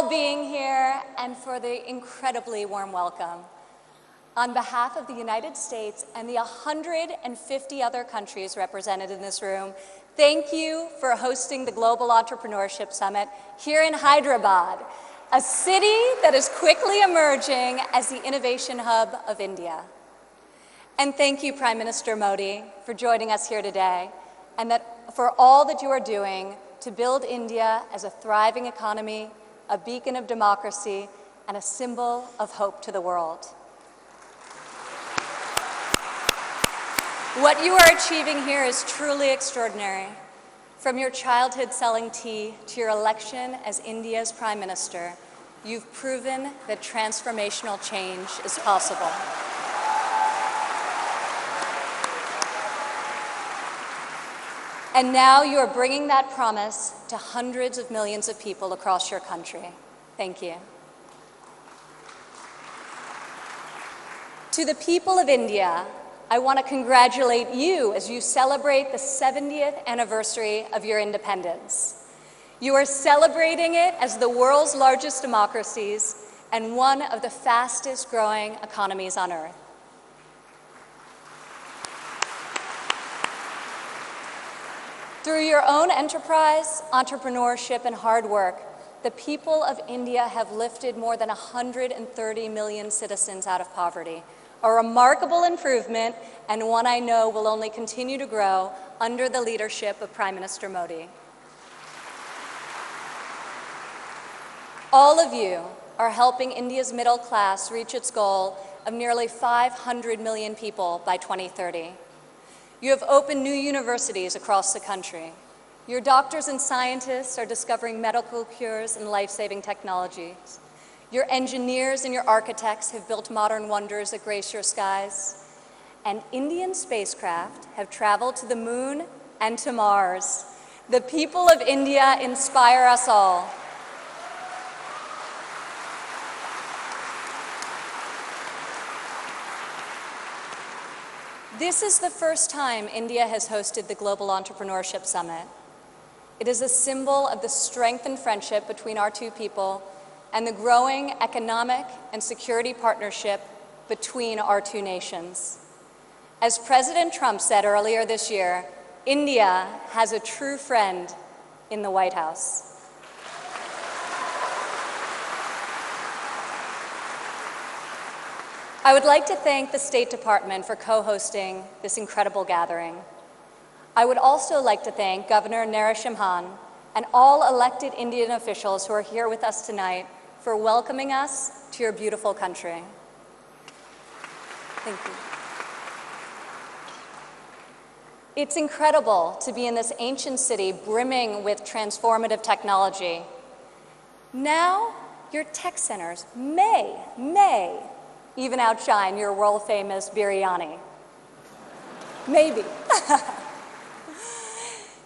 all being here and for the incredibly warm welcome. On behalf of the United States and the 150 other countries represented in this room, thank you for hosting the Global Entrepreneurship Summit here in Hyderabad, a city that is quickly emerging as the innovation hub of India. And thank you, Prime Minister Modi, for joining us here today, and for all that you are doing to build India as a thriving economy, a beacon of democracy, and a symbol of hope to the world. What you are achieving here is truly extraordinary. From your childhood selling tea to your election as India's Prime Minister, you've proven that transformational change is possible. And now you are bringing that promise to hundreds of millions of people across your country. Thank you. To the people of India, I want to congratulate you as you celebrate the 70th anniversary of your independence. You are celebrating it as the world's largest democracies and one of the fastest growing economies on earth. Through your own enterprise, entrepreneurship, and hard work, the people of India have lifted more than 130 million citizens out of poverty, a remarkable improvement and one I know will only continue to grow under the leadership of Prime Minister Modi. All of you are helping India's middle class reach its goal of nearly 500 million people by 2030. You have opened new universities across the country. Your doctors and scientists are discovering medical cures and life-saving technologies. Your engineers and your architects have built modern wonders that grace your skies. And Indian spacecraft have traveled to the moon and to Mars. The people of India inspire us all. This is the first time India has hosted the Global Entrepreneurship Summit. It is a symbol of the strength and friendship between our two people and the growing economic and security partnership between our two nations. As President Trump said earlier this year, India has a true friend in the White House. I would like to thank the State Department for co-hosting this incredible gathering. I would also like to thank Governor Narendra and all elected Indian officials who are here with us tonight for welcoming us to your beautiful country. Thank you. It's incredible to be in this ancient city brimming with transformative technology. Now, your tech centers may even outshine your world-famous biryani. Maybe.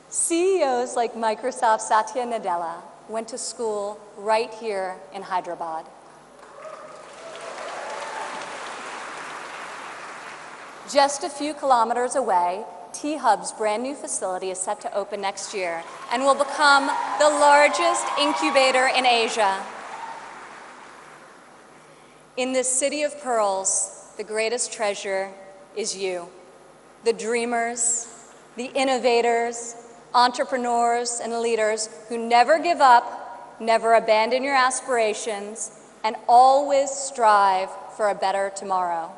CEOs like Microsoft's Satya Nadella went to school right here in Hyderabad. Just a few kilometers away, T-Hub's brand new facility is set to open next year and will become the largest incubator in Asia. In this city of pearls, the greatest treasure is you, the dreamers, the innovators, entrepreneurs, and leaders who never give up, never abandon your aspirations, and always strive for a better tomorrow.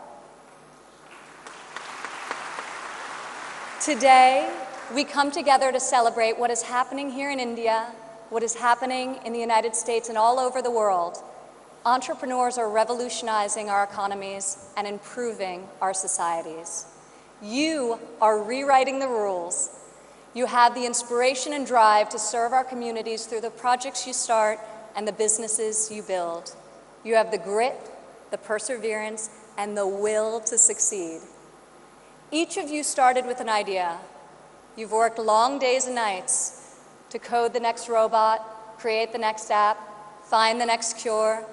Today, we come together to celebrate what is happening here in India, what is happening in the United States and all over the world. Entrepreneurs are revolutionizing our economies and improving our societies. You are rewriting the rules. You have the inspiration and drive to serve our communities through the projects you start and the businesses you build. You have the grit, the perseverance, and the will to succeed. Each of you started with an idea. You've worked long days and nights to code the next robot, create the next app, find the next cure,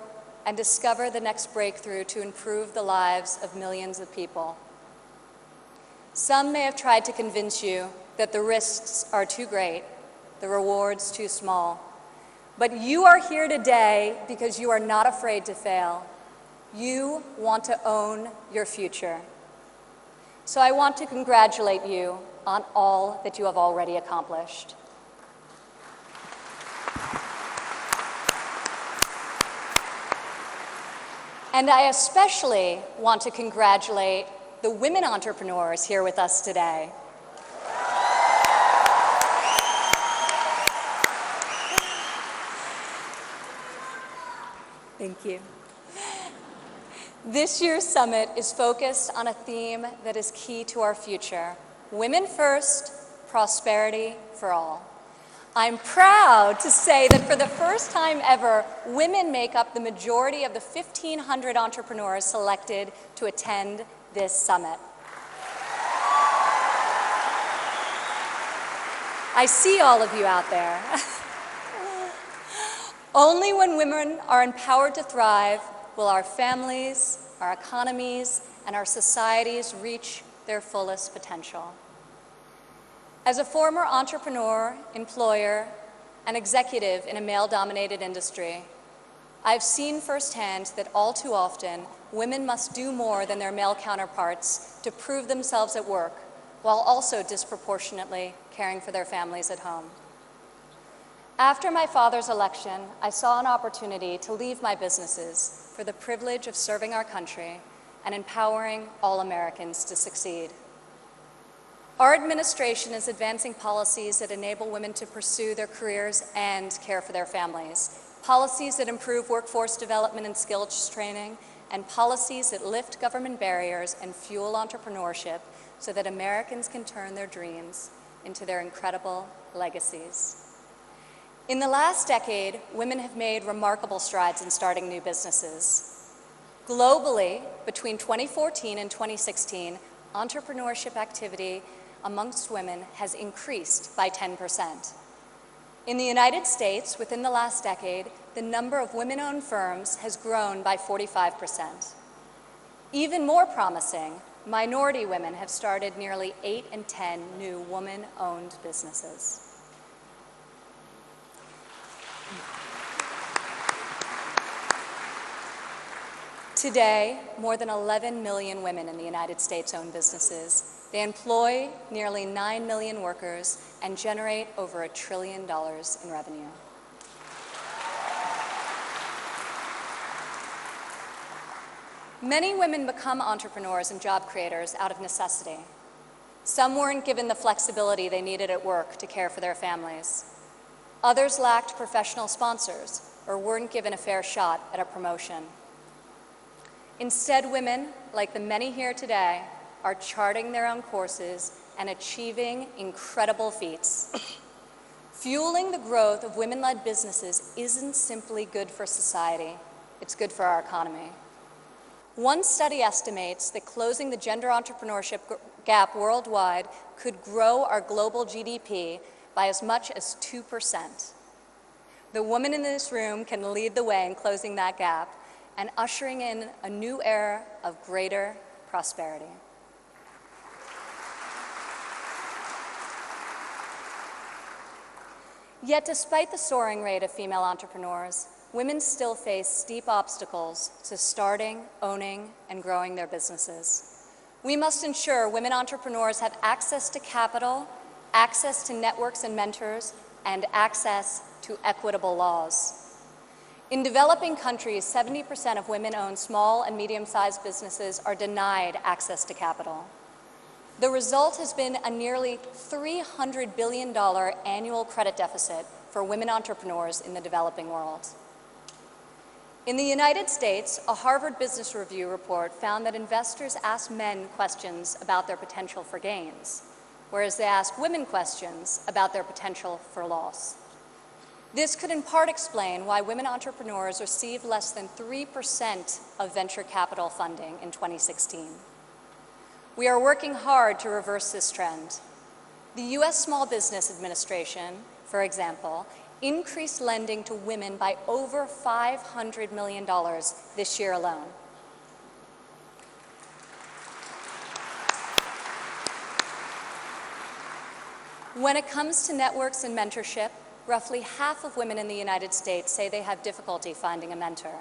and discover the next breakthrough to improve the lives of millions of people. Some may have tried to convince you that the risks are too great, the rewards too small. But you are here today because you are not afraid to fail. You want to own your future. So I want to congratulate you on all that you have already accomplished. And I especially want to congratulate the women entrepreneurs here with us today. Thank you. This year's summit is focused on a theme that is key to our future: women first, prosperity for all. I'm proud to say that for the first time ever, women make up the majority of the 1,500 entrepreneurs selected to attend this summit. I see all of you out there. Only when women are empowered to thrive will our families, our economies, and our societies reach their fullest potential. As a former entrepreneur, employer, and executive in a male-dominated industry, I've seen firsthand that all too often, women must do more than their male counterparts to prove themselves at work, while also disproportionately caring for their families at home. After my father's election, I saw an opportunity to leave my businesses for the privilege of serving our country and empowering all Americans to succeed. Our administration is advancing policies that enable women to pursue their careers and care for their families, policies that improve workforce development and skills training, and policies that lift government barriers and fuel entrepreneurship so that Americans can turn their dreams into their incredible legacies. In the last decade, women have made remarkable strides in starting new businesses. Globally, between 2014 and 2016, entrepreneurship activity amongst women has increased by 10%. In the United States, within the last decade, the number of women-owned firms has grown by 45%. Even more promising, minority women have started nearly 8 in 10 new woman-owned businesses. Today, more than 11 million women in the United States own businesses. They employ nearly 9 million workers and generate over $1 trillion in revenue. Many women become entrepreneurs and job creators out of necessity. Some weren't given the flexibility they needed at work to care for their families. Others lacked professional sponsors or weren't given a fair shot at a promotion. Instead, women, like the many here today, are charting their own courses and achieving incredible feats. Fueling the growth of women-led businesses isn't simply good for society, it's good for our economy. One study estimates that closing the gender entrepreneurship gap worldwide could grow our global GDP by as much as 2%. The woman in this room can lead the way in closing that gap and ushering in a new era of greater prosperity. Yet despite the soaring rate of female entrepreneurs, women still face steep obstacles to starting, owning, and growing their businesses. We must ensure women entrepreneurs have access to capital, access to networks and mentors, and access to equitable laws. In developing countries, 70% of women-owned small and medium-sized businesses are denied access to capital. The result has been a nearly $300 billion annual credit deficit for women entrepreneurs in the developing world. In the United States, a Harvard Business Review report found that investors ask men questions about their potential for gains, whereas they ask women questions about their potential for loss. This could in part explain why women entrepreneurs received less than 3% of venture capital funding in 2016. We are working hard to reverse this trend. The U.S. Small Business Administration, for example, increased lending to women by over $500 million this year alone. When it comes to networks and mentorship, roughly half of women in the United States say they have difficulty finding a mentor.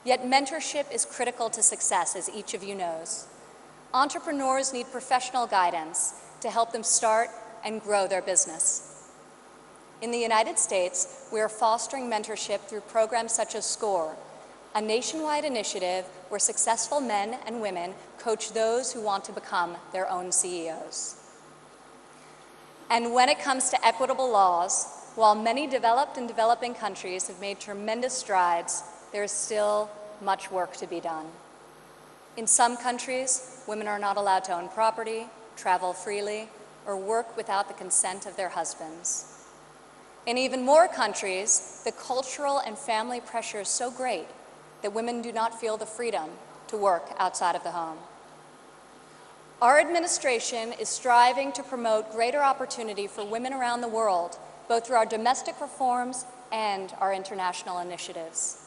Yet mentorship is critical to success, as each of you knows. Entrepreneurs need professional guidance to help them start and grow their business. In the United States, we are fostering mentorship through programs such as SCORE, a nationwide initiative where successful men and women coach those who want to become their own CEOs. And when it comes to equitable laws, while many developed and developing countries have made tremendous strides, there is still much work to be done. In some countries, women are not allowed to own property, travel freely, or work without the consent of their husbands. In even more countries, the cultural and family pressure is so great that women do not feel the freedom to work outside of the home. Our administration is striving to promote greater opportunity for women around the world, both through our domestic reforms and our international initiatives.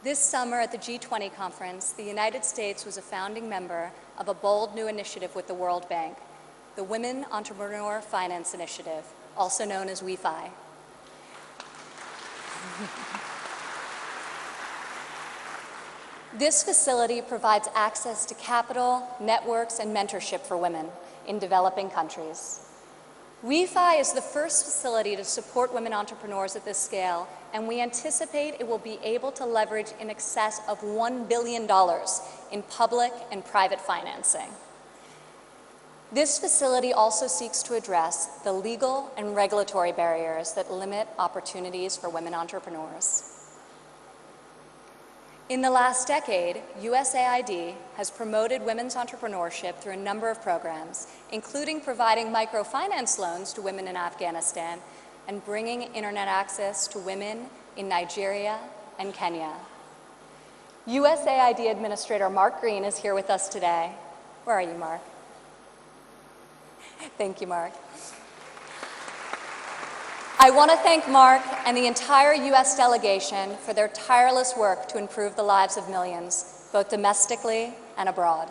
This summer at the G20 conference, the United States was a founding member of a bold new initiative with the World Bank, the Women Entrepreneur Finance Initiative, also known as WEFI. This facility provides access to capital, networks, and mentorship for women in developing countries. WEFI is the first facility to support women entrepreneurs at this scale, and we anticipate it will be able to leverage in excess of $1 billion in public and private financing. This facility also seeks to address the legal and regulatory barriers that limit opportunities for women entrepreneurs. In the last decade, USAID has promoted women's entrepreneurship through a number of programs, including providing microfinance loans to women in Afghanistan and bringing internet access to women in Nigeria and Kenya. USAID Administrator Mark Green is here with us today. Where are you, Mark? Thank you, Mark. I want to thank Mark and the entire U.S. delegation for their tireless work to improve the lives of millions, both domestically and abroad.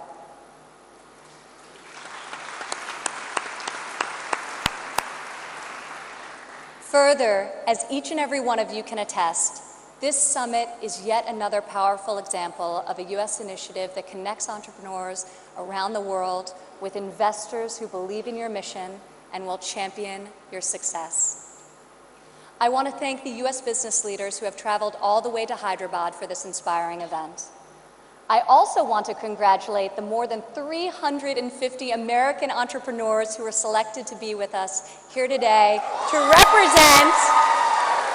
Further, as each and every one of you can attest, this summit is yet another powerful example of a U.S. initiative that connects entrepreneurs around the world with investors who believe in your mission and will champion your success. I want to thank the U.S. business leaders who have traveled all the way to Hyderabad for this inspiring event. I also want to congratulate the more than 350 American entrepreneurs who were selected to be with us here today to represent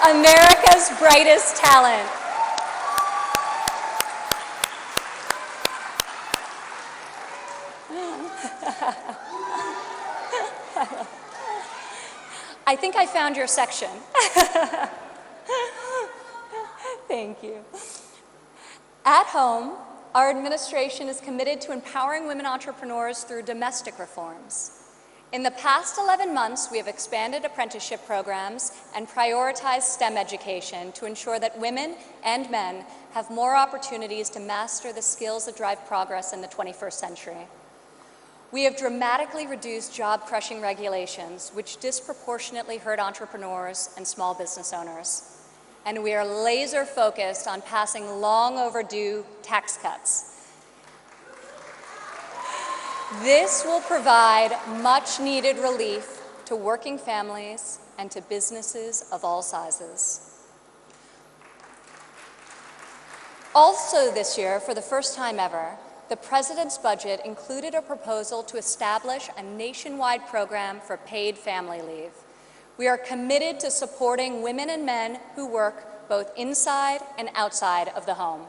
America's brightest talent. I think I found your section. Thank you. At home, our administration is committed to empowering women entrepreneurs through domestic reforms. In the past 11 months, we have expanded apprenticeship programs and prioritized STEM education to ensure that women and men have more opportunities to master the skills that drive progress in the 21st century. We have dramatically reduced job-crushing regulations, which disproportionately hurt entrepreneurs and small business owners. And we are laser-focused on passing long-overdue tax cuts. This will provide much-needed relief to working families and to businesses of all sizes. Also this year, for the first time ever, the President's budget included a proposal to establish a nationwide program for paid family leave. We are committed to supporting women and men who work both inside and outside of the home.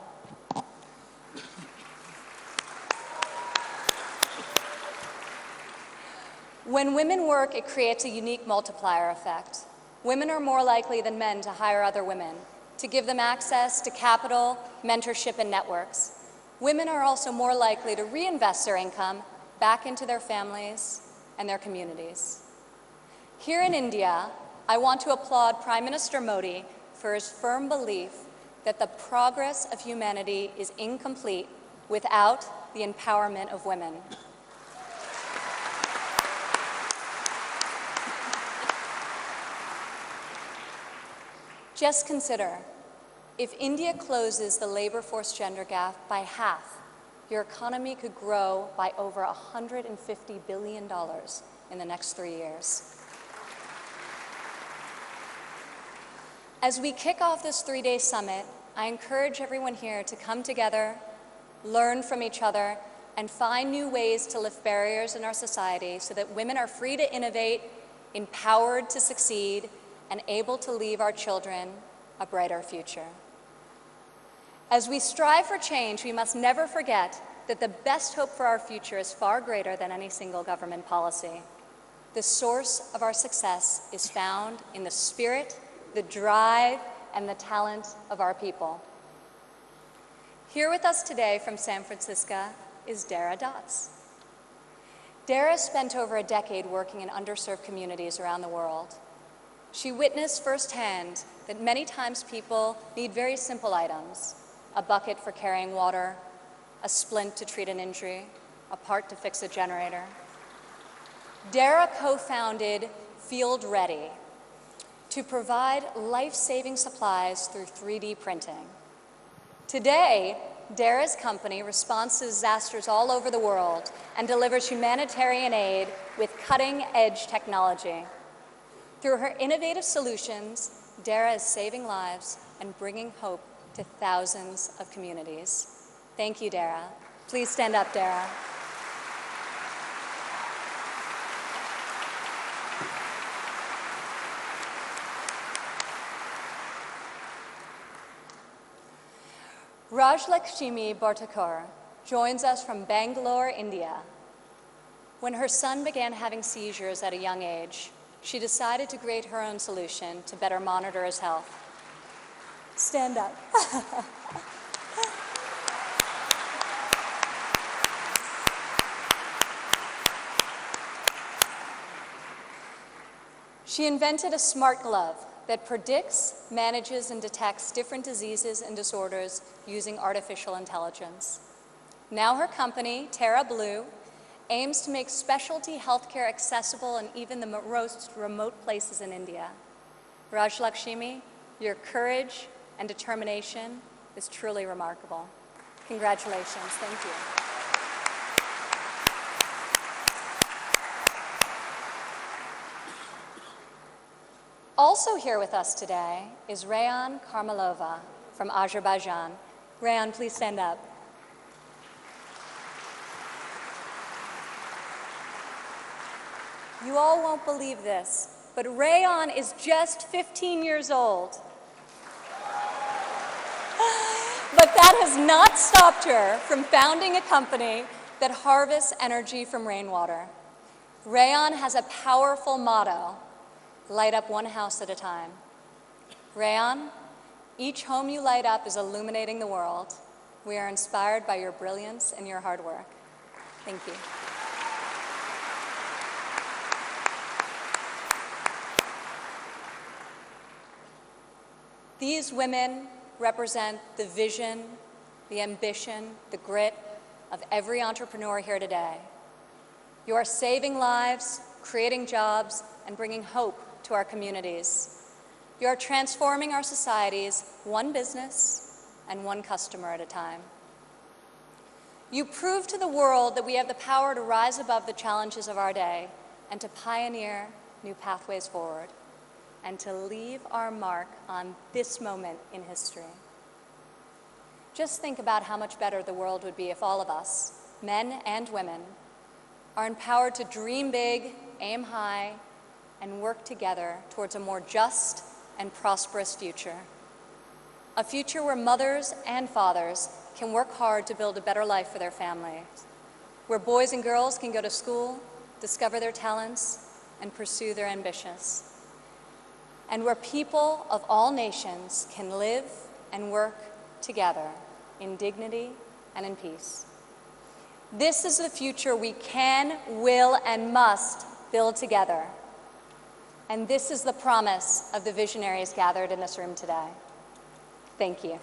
When women work, it creates a unique multiplier effect. Women are more likely than men to hire other women, to give them access to capital, mentorship, and networks. Women are also more likely to reinvest their income back into their families and their communities. Here in India, I want to applaud Prime Minister Modi for his firm belief that the progress of humanity is incomplete without the empowerment of women. Just consider, if India closes the labor force gender gap by half, your economy could grow by over $150 billion in the next 3 years. As we kick off this 3-day summit, I encourage everyone here to come together, learn from each other, and find new ways to lift barriers in our society so that women are free to innovate, empowered to succeed, and able to leave our children a brighter future. As we strive for change, we must never forget that the best hope for our future is far greater than any single government policy. The source of our success is found in the spirit, the drive, and the talent of our people. Here with us today from San Francisco is Dara Dotz. Dara spent over a decade working in underserved communities around the world. She witnessed firsthand that many times people need very simple items: a bucket for carrying water, a splint to treat an injury, a part to fix a generator. Dara co-founded Field Ready to provide life-saving supplies through 3D printing. Today, Dara's company responds to disasters all over the world and delivers humanitarian aid with cutting-edge technology. Through her innovative solutions, Dara is saving lives and bringing hope to thousands of communities. Thank you, Dara. Please stand up, Dara. Rajlakshmi Bhartakar joins us from Bangalore, India. When her son began having seizures at a young age, she decided to create her own solution to better monitor his health. Stand up. She invented a smart glove that predicts, manages, and detects different diseases and disorders using artificial intelligence. Now her company, Terra Blue, aims to make specialty healthcare accessible in even the most remote places in India. Rajlakshmi, your courage and determination is truly remarkable. Congratulations. Thank you. Also here with us today is Rayan Karmalova from Azerbaijan. Rayan, please stand up. You all won't believe this, but Rayan is just 15 years old. But that has not stopped her from founding a company that harvests energy from rainwater. Rayan has a powerful motto: light up one house at a time. Rayan, each home you light up is illuminating the world. We are inspired by your brilliance and your hard work. Thank you. These women represent the vision, the ambition, the grit of every entrepreneur here today. You are saving lives, creating jobs, and bringing hope to our communities. You are transforming our societies one business and one customer at a time. You prove to the world that we have the power to rise above the challenges of our day and to pioneer new pathways forward and to leave our mark on this moment in history. Just think about how much better the world would be if all of us, men and women, are empowered to dream big, aim high, and work together towards a more just and prosperous future. A future where mothers and fathers can work hard to build a better life for their families, where boys and girls can go to school, discover their talents, and pursue their ambitions, and where people of all nations can live and work together in dignity and in peace. This is the future we can, will, and must build together. And this is the promise of the visionaries gathered in this room today. Thank you.